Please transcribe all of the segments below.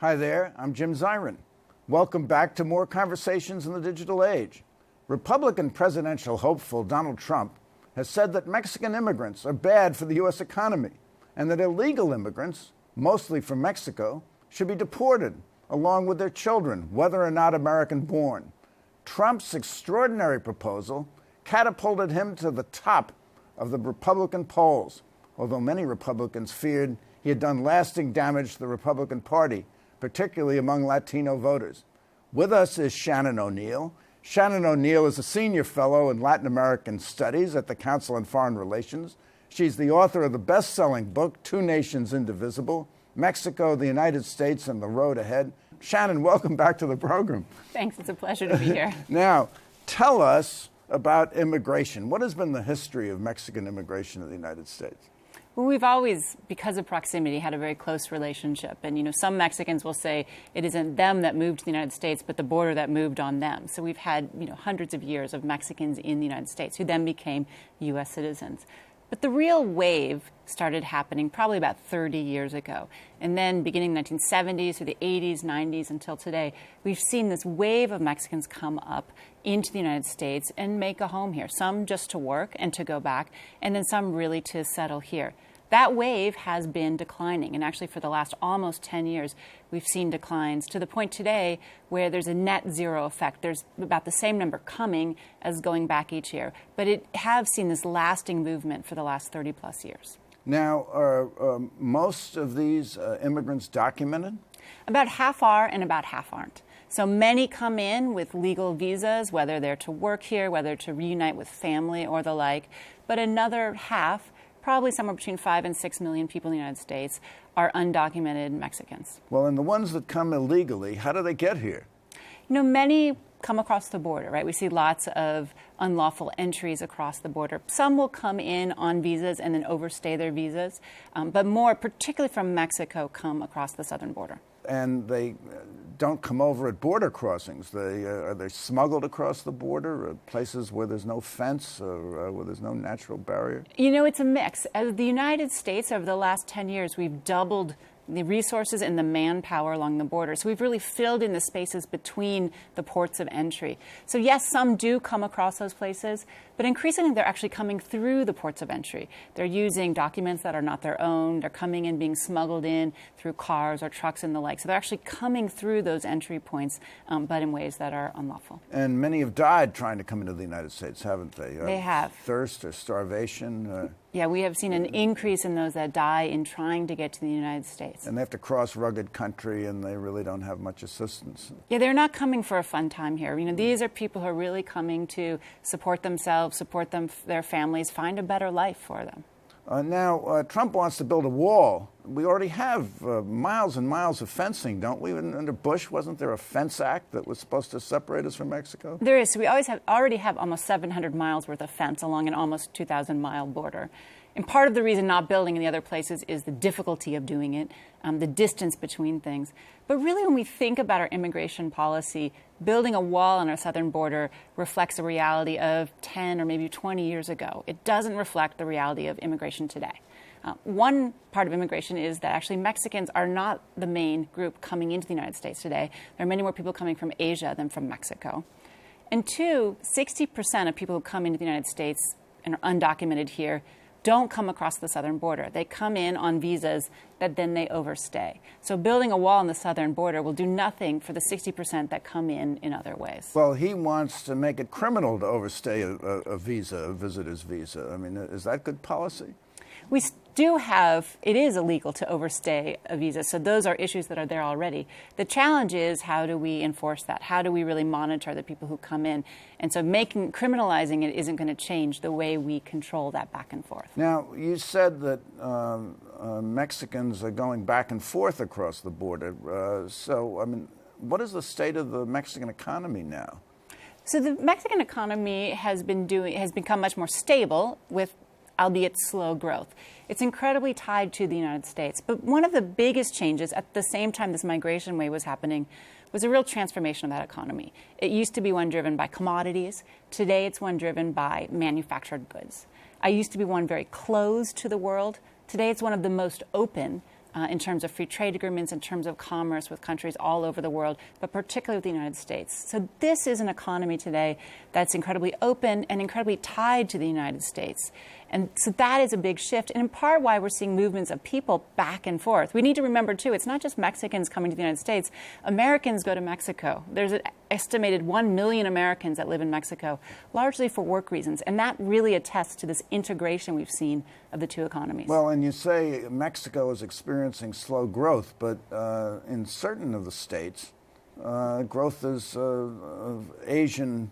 Hi there, I'm Jim Zirin. Welcome back to more Conversations in the Digital Age. Republican presidential hopeful Donald Trump has said that Mexican immigrants are bad for the U.S. economy and that illegal immigrants, mostly from Mexico, should be deported along with their children, whether or not American-born. Trump's extraordinary proposal catapulted him to the top of the Republican polls, although many Republicans feared he had done lasting damage to the Republican Party, particularly among Latino voters. With us is Shannon O'Neil. Shannon O'Neil is a senior fellow in Latin American Studies at the Council on Foreign Relations. She's the author of the best-selling book, Two Nations Indivisible, Mexico, the United States, and the Road Ahead. Shannon, welcome back to the program. Thanks. It's a pleasure to be here. Now, tell us about immigration. What has been the history of Mexican immigration to the United States? Well, we've always, because of proximity, had a very close relationship. And, some Mexicans will say it isn't them that moved to the United States, but the border that moved on them. So we've had, hundreds of years of Mexicans in the United States who then became U.S. citizens. But the real wave started happening probably about 30 years ago. And then beginning in the 1970s through the 80s, 90s until today, we've seen this wave of Mexicans come up into the United States and make a home here. Some just to work and to go back, and then some really to settle here. That wave has been declining, and actually for the last almost 10 years, we've seen declines to the point today where there's a net zero effect. There's about the same number coming as going back each year, but it has seen this lasting movement for the last 30 plus years. Now, are most of these immigrants documented? About half are and about half aren't. So many come in with legal visas, whether they're to work here, whether to reunite with family or the like, but another half, probably somewhere between 5 and 6 million people in the United States, are undocumented Mexicans. Well, and the ones that come illegally, how do they get here? Many come across the border, right? We see lots of unlawful entries across the border. Some will come in on visas and then overstay their visas, but more, particularly from Mexico, come across the southern border. And they don't come over at border crossings. Are they smuggled across the border, or places where there's no fence or where there's no natural barrier? It's a mix. As the United States, over the last 10 years, we've doubled the resources and the manpower along the border. So we've really filled in the spaces between the ports of entry. So yes, some do come across those places, but increasingly they're actually coming through the ports of entry. They're using documents that are not their own. They're coming in, being smuggled in through cars or trucks and the like. So they're actually coming through those entry points, but in ways that are unlawful. And many have died trying to come into the United States, haven't they? They have. Thirst or starvation? Yeah, we have seen an increase in those that die in trying to get to the United States. And they have to cross rugged country, and they really don't have much assistance. Yeah, they're not coming for a fun time here. These are people who are really coming to support themselves, support their families, find a better life for them. Now, Trump wants to build a wall. We already have miles and miles of fencing, don't we? Under Bush, wasn't there a fence act that was supposed to separate us from Mexico? There is. So we already have almost 700 miles worth of fence along an almost 2,000-mile border. And part of the reason not building in the other places is the difficulty of doing it, the distance between things. But really, when we think about our immigration policy, building a wall on our southern border reflects a reality of 10 or maybe 20 years ago. It doesn't reflect the reality of immigration today. One part of immigration is that actually Mexicans are not the main group coming into the United States today. There are many more people coming from Asia than from Mexico. And two, 60% of people who come into the United States and are undocumented here don't come across the southern border. They come in on visas that then they overstay. So building a wall on the southern border will do nothing for the 60% that come in other ways. Well, he wants to make it criminal to overstay a visa, a visitor's visa. I mean, is that good policy? We it is illegal to overstay a visa. So those are issues that are there already. The challenge is, how do we enforce that? How do we really monitor the people who come in? And so criminalizing it isn't going to change the way we control that back and forth. Now, you said that Mexicans are going back and forth across the border. What is the state of the Mexican economy now? So the Mexican economy has become much more stable, with albeit slow growth. It's incredibly tied to the United States. But one of the biggest changes at the same time this migration wave was happening was a real transformation of that economy. It used to be one driven by commodities. Today it's one driven by manufactured goods. I used to be one very closed to the world. Today it's one of the most open in terms of free trade agreements, in terms of commerce with countries all over the world, but particularly with the United States. So this is an economy today that's incredibly open and incredibly tied to the United States. And so that is a big shift, and in part why we're seeing movements of people back and forth. We need to remember, too, it's not just Mexicans coming to the United States. Americans go to Mexico. There's an estimated 1 million Americans that live in Mexico, largely for work reasons, and that really attests to this integration we've seen of the two economies. Well, and you say Mexico is experiencing slow growth, but in certain of the states, growth is of Asian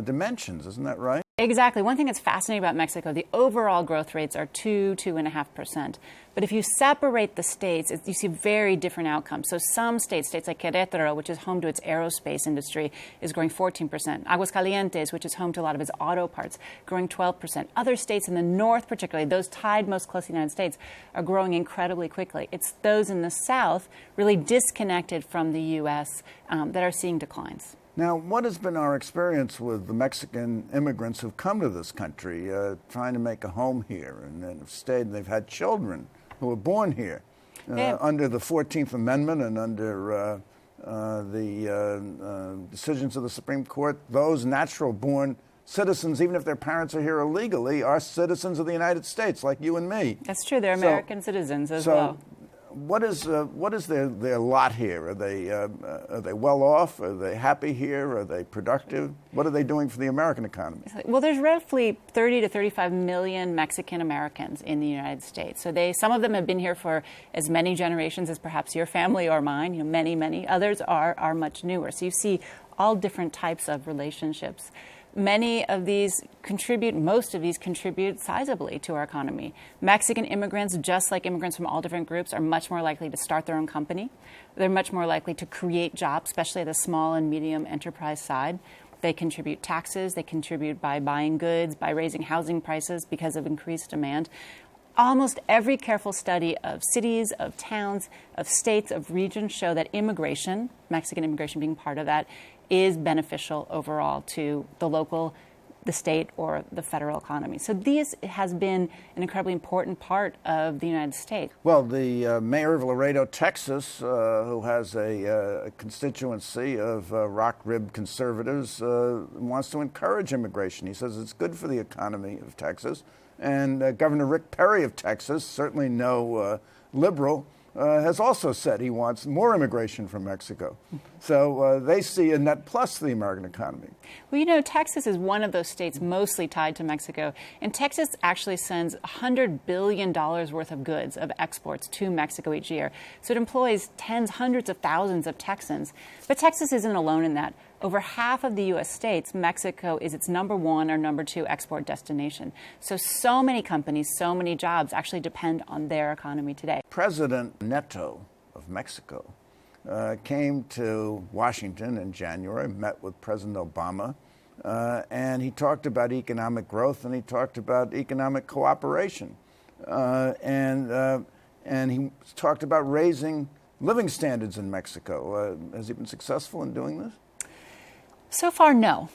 dimensions. Isn't that right? Exactly. One thing that's fascinating about Mexico, the overall growth rates are 2.5%. But if you separate the states, you see very different outcomes. So some states like Querétaro, which is home to its aerospace industry, is growing 14%. Aguascalientes, which is home to a lot of its auto parts, growing 12%. Other states in the north, particularly, those tied most closely to the United States, are growing incredibly quickly. It's those in the south, really disconnected from the U.S., that are seeing declines. Now, what has been our experience with the Mexican immigrants who've come to this country trying to make a home here and then have stayed, and they've had children who were born here under the 14th Amendment and under the decisions of the Supreme Court? Those natural-born citizens, even if their parents are here illegally, are citizens of the United States, like you and me. That's true. They're American citizens as well. What is their lot here? Are they well off? Are they happy here? Are they productive? What are they doing for the American economy? Well, there's roughly 30 to 35 million Mexican Americans in the United States. So some of them have been here for as many generations as perhaps your family or mine. Many. Others are much newer. So you see all different types of relationships. Most of these contribute sizably to our economy. Mexican immigrants, just like immigrants from all different groups, are much more likely to start their own company. They're much more likely to create jobs, especially at the small and medium enterprise side. They contribute taxes. They contribute by buying goods, by raising housing prices because of increased demand. Almost every careful study of cities, of towns, of states, of regions show that immigration, Mexican immigration being part of that, is beneficial overall to the local, the state, or the federal economy. So this has been an incredibly important part of the United States. Well, the mayor of Laredo, Texas, who has a constituency of rock-ribbed conservatives, wants to encourage immigration. He says it's good for the economy of Texas. And Governor Rick Perry of Texas, certainly no liberal, has also said he wants more immigration from Mexico. So they see a net plus to the American economy. Well, Texas is one of those states mostly tied to Mexico. And Texas actually sends $100 billion worth of goods, of exports, to Mexico each year. So it employs hundreds of thousands of Texans. But Texas isn't alone in that. Over half of the U.S. states, Mexico is its number one or number two export destination. So many companies, so many jobs actually depend on their economy today. President Neto of Mexico came to Washington in January, met with President Obama, and he talked about economic growth and he talked about economic cooperation. And he talked about raising living standards in Mexico. Has he been successful in doing this? So far, no.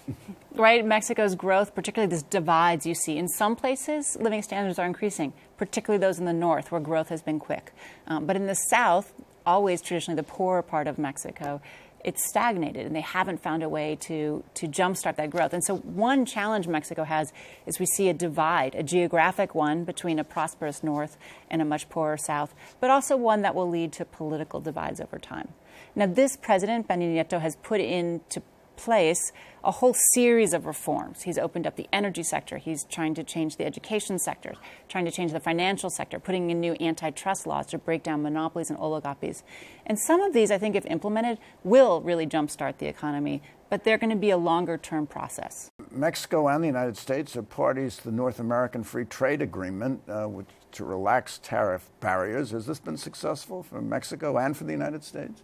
Right? Mexico's growth, particularly this divides you see. In some places, living standards are increasing, particularly those in the north where growth has been quick. But in the south, always traditionally the poorer part of Mexico, it's stagnated, and they haven't found a way to jumpstart that growth. And so one challenge Mexico has is we see a divide, a geographic one between a prosperous north and a much poorer south, but also one that will lead to political divides over time. Now, this president, Peña Nieto, has put into place a whole series of reforms. He's opened up the energy sector. He's trying to change the education sector, trying to change the financial sector, putting in new antitrust laws to break down monopolies and oligopolies. And some of these, I think, if implemented, will really jumpstart the economy, but they're going to be a longer-term process. Mexico and the United States are parties to the North American Free Trade Agreement, which to relax tariff barriers. Has this been successful for Mexico and for the United States?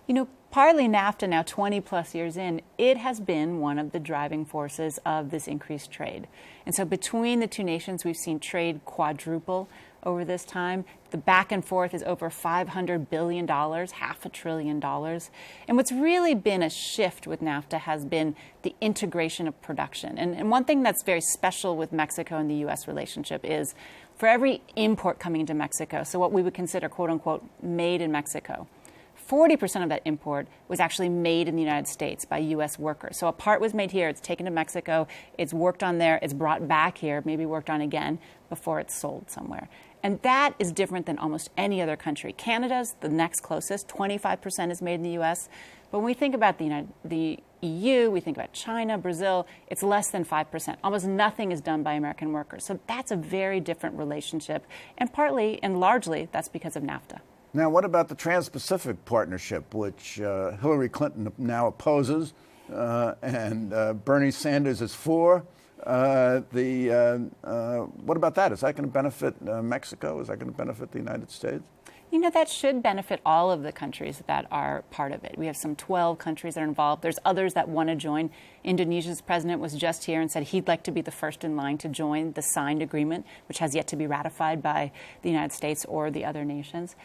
You know, partly NAFTA, now 20 plus years in, it has been one of the driving forces of this increased trade. And so between the two nations, we've seen trade quadruple over this time. The back and forth is over $500 billion, $500 billion. And what's really been a shift with NAFTA has been the integration of production. And one thing that's very special with Mexico and the U.S. relationship is for every import coming into Mexico, so what we would consider, quote unquote, made in Mexico, 40% of that import was actually made in the United States by U.S. workers. So a part was made here, it's taken to Mexico, it's worked on there, it's brought back here, maybe worked on again before it's sold somewhere. And that is different than almost any other country. Canada's the next closest, 25% is made in the U.S. But when we think about the EU, we think about China, Brazil, it's less than 5%. Almost nothing is done by American workers. So that's a very different relationship. And partly and largely, that's because of NAFTA. Now, what about the Trans-Pacific Partnership, which Hillary Clinton now opposes and Bernie Sanders is for? What about that? Is that going to benefit Mexico? Is that going to benefit the United States? You know, that should benefit all of the countries that are part of it. We have some 12 countries that are involved. There's others that want to join. Indonesia's president was just here and said he'd like to be the first in line to join the signed agreement, which has yet to be ratified by the United States or the other nations.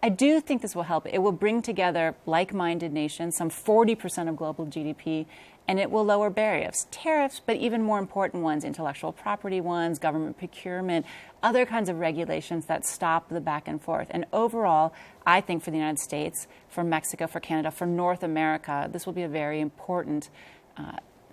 I do think this will help. It will bring together like-minded nations, some 40% of global GDP, and it will lower barriers, tariffs, but even more important ones, intellectual property ones, government procurement, other kinds of regulations that stop the back and forth. And overall, I think for the United States, for Mexico, for Canada, for North America, this will be a very important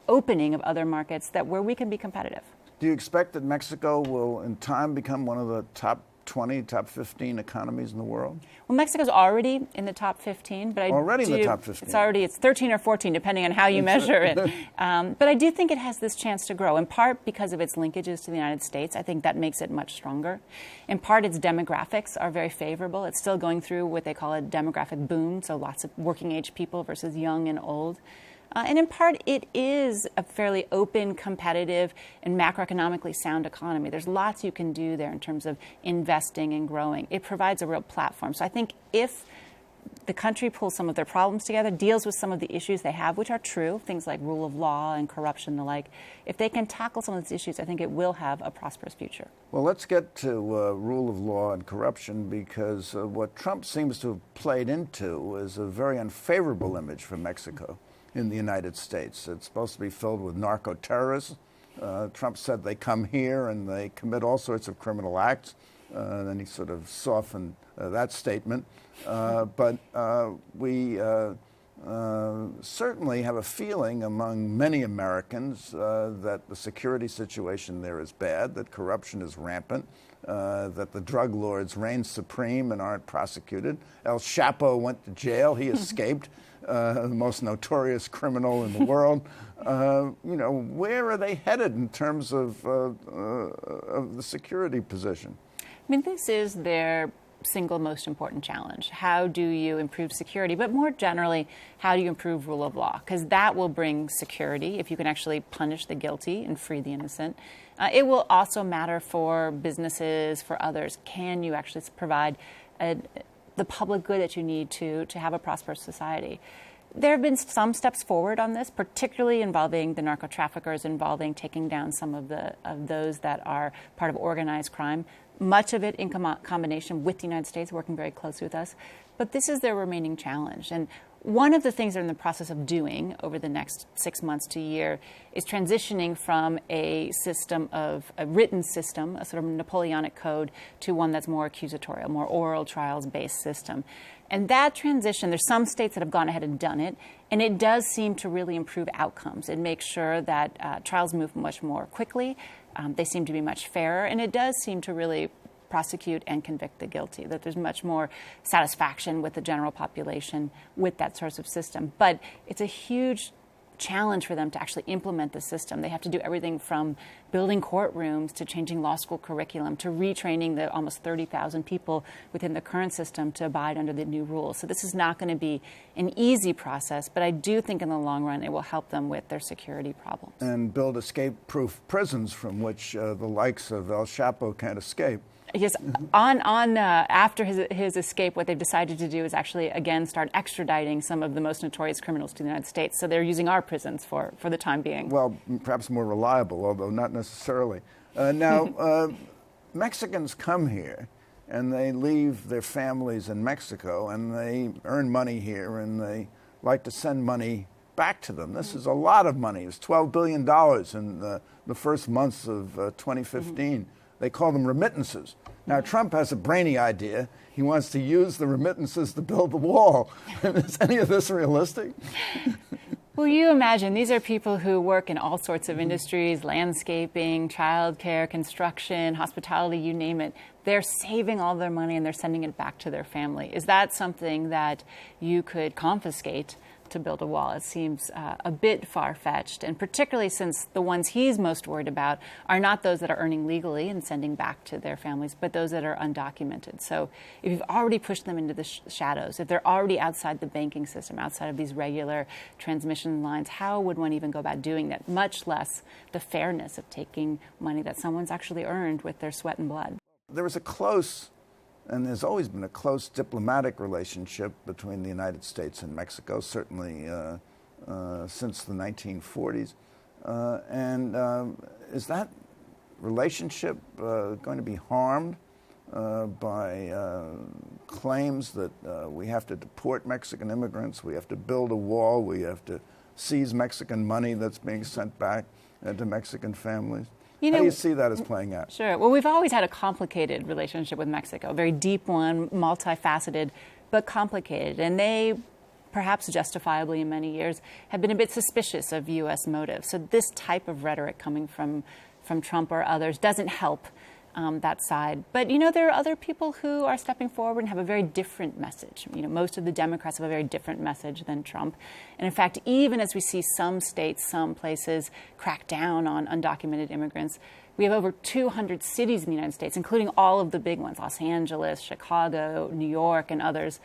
opening of other markets where we can be competitive. Do you expect that Mexico will, in time, become one of the top 20, top 15 economies in the world? Well, Mexico's already in the top 15, but in the top 15. It's 13 or 14, depending on how you measure it. But I do think it has this chance to grow, in part because of its linkages to the United States. I think that makes it much stronger. In part, its demographics are very favorable. It's still going through what they call a demographic boom, so lots of working age people versus young and old. And in part, it is a fairly open, competitive, and macroeconomically sound economy. There's lots you can do there in terms of investing and growing. It provides a real platform. So I think if the country pulls some of their problems together, deals with some of the issues they have, which are true, things like rule of law and corruption and the like, if they can tackle some of these issues, I think it will have a prosperous future. Well, let's get to rule of law and corruption, because what Trump seems to have played into is a very unfavorable image for Mexico in the United States. It's supposed to be filled with narco-terrorists. Trump said they come here and they commit all sorts of criminal acts. Then he sort of softened that statement. But we certainly have a feeling among many Americans that the security situation there is bad, that corruption is rampant, that the drug lords reign supreme and aren't prosecuted. El Chapo went to jail. He escaped. The most notorious criminal in the world. Where are they headed in terms of the security position? I mean, this is their single most important challenge. How do you improve security? But more generally, how do you improve rule of law? Because that will bring security if you can actually punish the guilty and free the innocent. It will also matter for businesses, for others. Can you actually provide the public good that you need to have a prosperous society? There have been some steps forward on this, particularly involving the narco traffickers, involving taking down some of those that are part of organized crime. Much of it in combination with the United States, working very closely with us. But this is their remaining challenge. And one of the things they're in the process of doing over the next 6 months to a year is transitioning from a written system, a sort of Napoleonic code, to one that's more accusatorial, more oral trials-based system. And that transition, there's some states that have gone ahead and done it, and it does seem to really improve outcomes. It makes sure that trials move much more quickly. They seem to be much fairer, and it does seem to really prosecute and convict the guilty, that there's much more satisfaction with the general population with that sort of system. But it's a huge challenge for them to actually implement the system. They have to do everything from building courtrooms to changing law school curriculum to retraining the almost 30,000 people within the current system to abide under the new rules. So this is not going to be an easy process, but I do think in the long run it will help them with their security problems. And build escape-proof prisons from which the likes of El Chapo can't escape. Yes, after his escape, what they've decided to do is actually, again, start extraditing some of the most notorious criminals to the United States. So they're using our prisons for the time being. Well, perhaps more reliable, although not necessarily. Now, Mexicans come here, and they leave their families in Mexico, and they earn money here, and they like to send money back to them. This is a lot of money. It's $12 billion in the first months of 2015. They call them remittances. Now, Trump has a brainy idea. He wants to use the remittances to build the wall. Is any of this realistic? Well, you imagine these are people who work in all sorts of industries, landscaping, childcare, construction, hospitality, you name it. They're saving all their money and they're sending it back to their family. Is that something that you could confiscate to build a wall? It seems a bit far-fetched, and particularly since the ones he's most worried about are not those that are earning legally and sending back to their families, but those that are undocumented. So if you've already pushed them into the shadows, if they're already outside the banking system, outside of these regular transmission lines, how would one even go about doing that, much less the fairness of taking money that someone's actually earned with their sweat and blood? There was a close, and there's always been a close diplomatic relationship between the United States and Mexico, certainly since the 1940s. Is that relationship going to be harmed by claims that we have to deport Mexican immigrants, we have to build a wall, we have to seize Mexican money that's being sent back to Mexican families? How do you see that as playing out? Sure. Well, we've always had a complicated relationship with Mexico, a very deep one, multifaceted, but complicated. And they, perhaps justifiably in many years, have been a bit suspicious of U.S. motives. So this type of rhetoric coming from Trump or others doesn't help that side. But, there are other people who are stepping forward and have a very different message. Most of the Democrats have a very different message than Trump. And in fact, even as we see some states, some places crack down on undocumented immigrants, we have over 200 cities in the United States, including all of the big ones, Los Angeles, Chicago, New York, and others,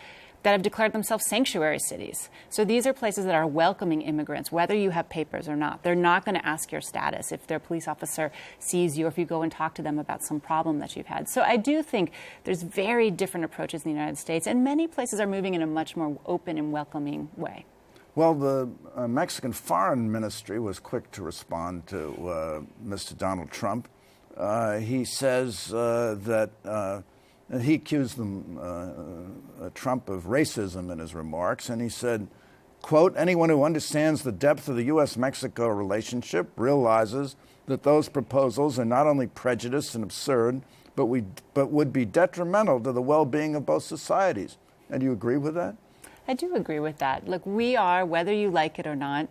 that have declared themselves sanctuary cities. So these are places that are welcoming immigrants, whether you have papers or not. They're not going to ask your status if their police officer sees you or if you go and talk to them about some problem that you've had. So I do think there's very different approaches in the United States, and many places are moving in a much more open and welcoming way. Well, the Mexican Foreign Ministry was quick to respond to Mr. Donald Trump. He says that he accused Trump of racism in his remarks, and he said, quote, "Anyone who understands the depth of the U.S.-Mexico relationship realizes that those proposals are not only prejudiced and absurd, but would be detrimental to the well-being of both societies." And do you agree with that? I do agree with that. Look, we are, whether you like it or not,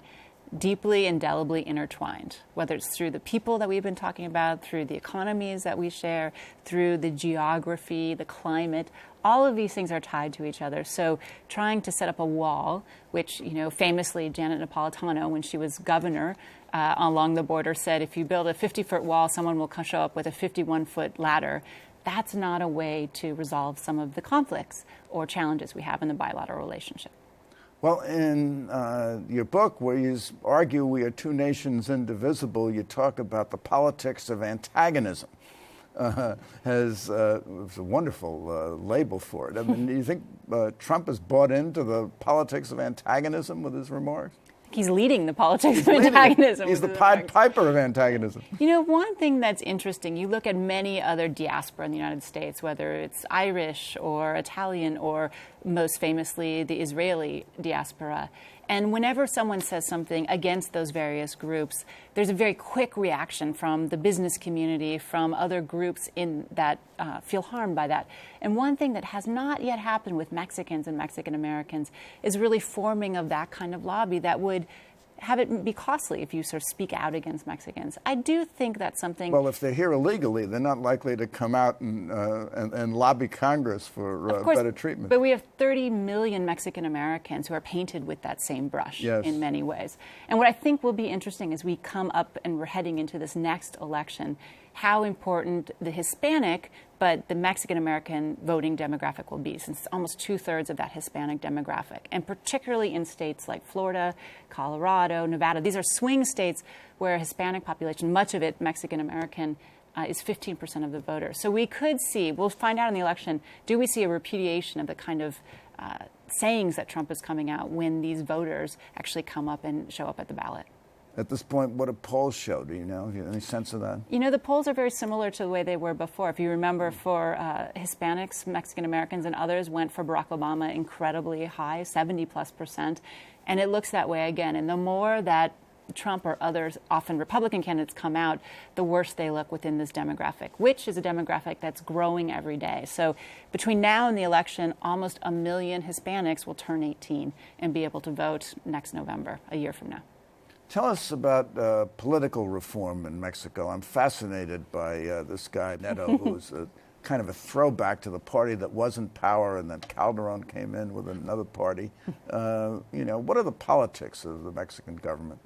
deeply, indelibly intertwined, whether it's through the people that we've been talking about, through the economies that we share, through the geography, the climate. All of these things are tied to each other. So trying to set up a wall, which, famously Janet Napolitano, when she was governor along the border, said if you build a 50-foot wall, someone will show up with a 51-foot ladder. That's not a way to resolve some of the conflicts or challenges we have in the bilateral relationship. Well, in your book, where you argue we are two nations indivisible, you talk about the politics of antagonism. It's a wonderful label for it. I mean, do you think Trump has bought into the politics of antagonism with his remarks? He's leading the politics of antagonism. He's the Pied Piper of antagonism. One thing that's interesting, you look at many other diaspora in the United States, whether it's Irish or Italian or most famously the Israeli diaspora. And whenever someone says something against those various groups, there's a very quick reaction from the business community, from other groups in that feel harmed by that. And one thing that has not yet happened with Mexicans and Mexican Americans is really forming of that kind of lobby that would have it be costly if you sort of speak out against Mexicans. I do think that's something. Well, if they're here illegally, they're not likely to come out and lobby Congress for better treatment. But we have 30 million Mexican Americans who are painted with that same brush in many ways. And what I think will be interesting as we come up and we're heading into this next election, how important the Hispanic but the Mexican American voting demographic will be, since it's almost 2/3 of that Hispanic demographic. And particularly in states like Florida, Colorado, Nevada, these are swing states where Hispanic population, much of it Mexican American, is 15% of the voters. So we could see, we'll find out in the election, do we see a repudiation of the kind of sayings that Trump is coming out when these voters actually come up and show up at the ballot? At this point, what do polls show? Do you know? Do you have any sense of that? You know, the polls are very similar to the way they were before. If you remember, for Hispanics, Mexican Americans, and others went for Barack Obama incredibly high, 70+%. And it looks that way again. And the more that Trump or others, often Republican candidates, come out, the worse they look within this demographic, which is a demographic that's growing every day. So between now and the election, almost 1 million Hispanics will turn 18 and be able to vote next November, a year from now. Tell us about political reform in Mexico. I'm fascinated by this guy, Neto, who's kind of a throwback to the party that was in power, and then Calderon came in with another party. What are the politics of the Mexican government?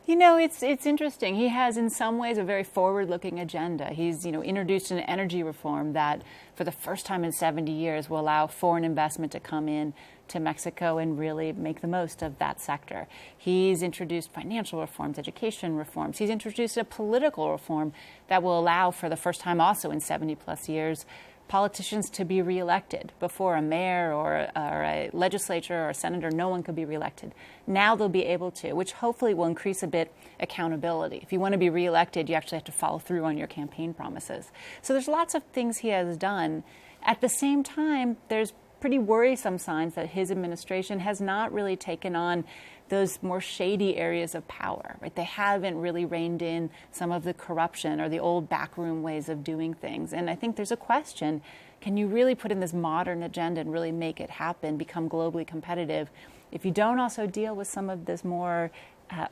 You know, it's interesting. He has, in some ways, a very forward-looking agenda. He's, introduced an energy reform that, for the first time in 70 years, will allow foreign investment to come in to Mexico and really make the most of that sector. He's introduced financial reforms, education reforms. He's introduced a political reform that will allow, for the first time also in 70-plus years, politicians to be reelected. Before, a mayor or a legislature or a senator, no one could be reelected. Now they'll be able to, which hopefully will increase a bit accountability. If you want to be reelected, you actually have to follow through on your campaign promises. So there's lots of things he has done. At the same time, there's pretty worrisome signs that his administration has not really taken on those more shady areas of power, right? They haven't really reined in some of the corruption or the old backroom ways of doing things. And I think there's a question, can you really put in this modern agenda and really make it happen, become globally competitive, if you don't also deal with some of this more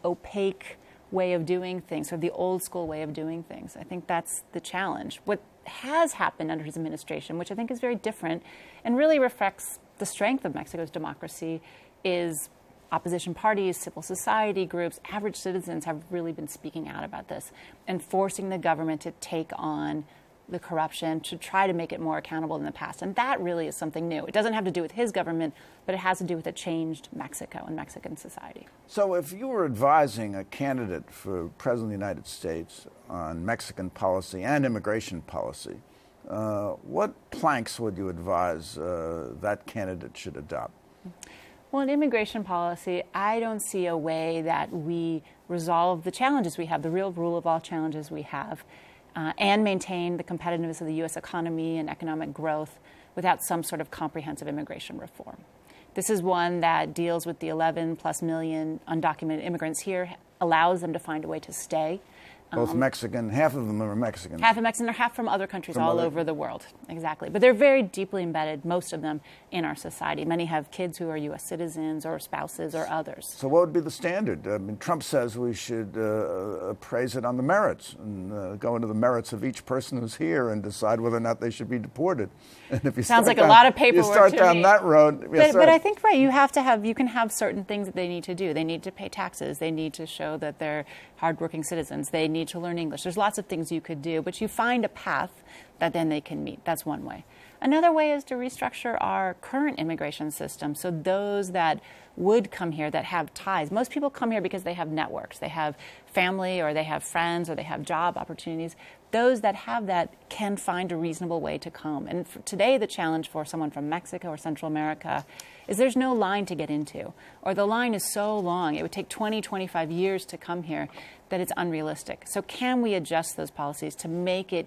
opaque way of doing things, or the old school way of doing things? I think that's the challenge. What has happened under his administration, which I think is very different and really reflects the strength of Mexico's democracy, is opposition parties, civil society groups, average citizens have really been speaking out about this and forcing the government to take on the corruption, to try to make it more accountable than the past. And that really is something new. It doesn't have to do with his government, but it has to do with a changed Mexico and Mexican society. So if you were advising a candidate for President of the United States on Mexican policy and immigration policy, what planks would you advise that candidate should adopt? Well, in immigration policy, I don't see a way that we resolve the challenges we have, the real rule of all challenges we have, and maintain the competitiveness of the U.S. economy and economic growth without some sort of comprehensive immigration reform. This is one that deals with the 11+ million undocumented immigrants here, allows them to find a way to stay. Both Mexican, half of them are Mexican. Half are Mexican, or half from other countries all over the world. Exactly. But they're very deeply embedded, most of them, in our society. Many have kids who are U.S. citizens or spouses or others. So what would be the standard? I mean, Trump says we should appraise it on the merits and go into the merits of each person who's here and decide whether or not they should be deported. And if you sounds like a lot of paperwork. You start down that road. But I think, right, you can have certain things that they need to do. They need to pay taxes. They need to show that they're hardworking citizens. They need to learn English. There's lots of things you could do, but you find a path that then they can meet. That's one way. Another way is to restructure our current immigration system. So those that would come here that have ties. Most people come here because they have networks. They have family, or they have friends, or they have job opportunities. Those that have that can find a reasonable way to come. And today, the challenge for someone from Mexico or Central America is there's no line to get into, or the line is so long, it would take 20, 25 years to come here, that it's unrealistic. So can we adjust those policies to make it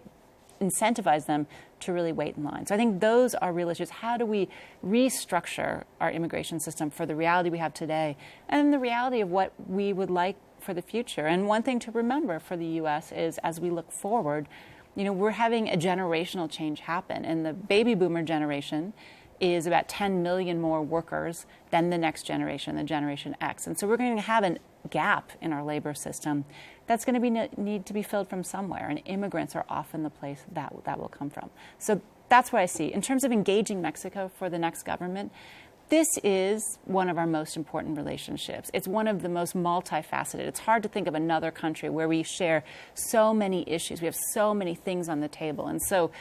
incentivize them to really wait in line? So I think those are real issues. How do we restructure our immigration system for the reality we have today and the reality of what we would like for the future? And one thing to remember for the U.S. is, as we look forward, we're having a generational change happen. And the baby boomer generation is about 10 million more workers than the next generation, the Generation X. And so we're going to have a gap in our labor system that's going to need to be filled from somewhere. And immigrants are often the place that will come from. So that's what I see. In terms of engaging Mexico for the next government, this is one of our most important relationships. It's one of the most multifaceted. It's hard to think of another country where we share so many issues. We have so many things on the table. And so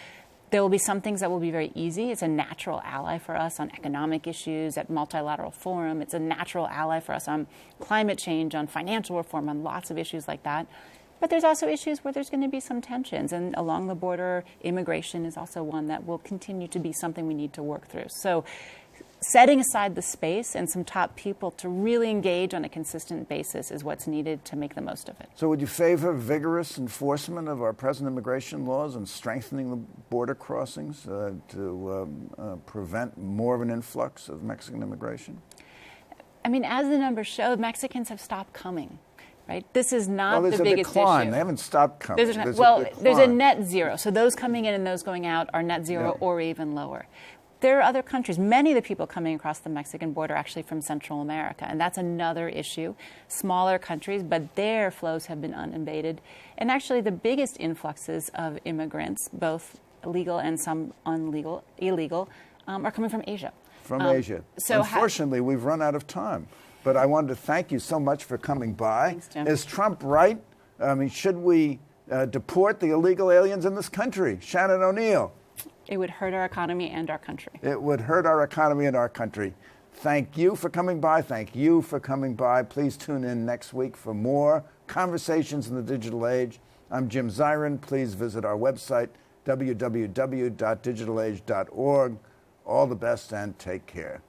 there will be some things that will be very easy. It's a natural ally for us on economic issues at multilateral forum. It's a natural ally for us on climate change, on financial reform, on lots of issues like that. But there's also issues where there's going to be some tensions. And along the border, immigration is also one that will continue to be something we need to work through. So setting aside the space and some top people to really engage on a consistent basis is what's needed to make the most of it. So would you favor vigorous enforcement of our present immigration laws and strengthening the border crossings to prevent more of an influx of Mexican immigration? I mean, as the numbers show, Mexicans have stopped coming. Right? This is not the biggest There's a decline. issue. They haven't stopped coming. There's a net zero. So those coming in and those going out are net zero or even lower. There are other countries. Many of the people coming across the Mexican border are actually from Central America, and that's another issue. Smaller countries, but their flows have been unabated. And actually the biggest influxes of immigrants, both legal and some illegal, are coming from Asia. From Asia. So unfortunately, we've run out of time. But I wanted to thank you so much for coming by. Thanks, Jim. Is Trump right? I mean, should we deport the illegal aliens in this country? Shannon O'Neil. It would hurt our economy and our country. It would hurt our economy and our country. Thank you for coming by. Thank you for coming by. Please tune in next week for more Conversations in the Digital Age. I'm Jim Zirin. Please visit our website, www.digitalage.org. All the best and take care.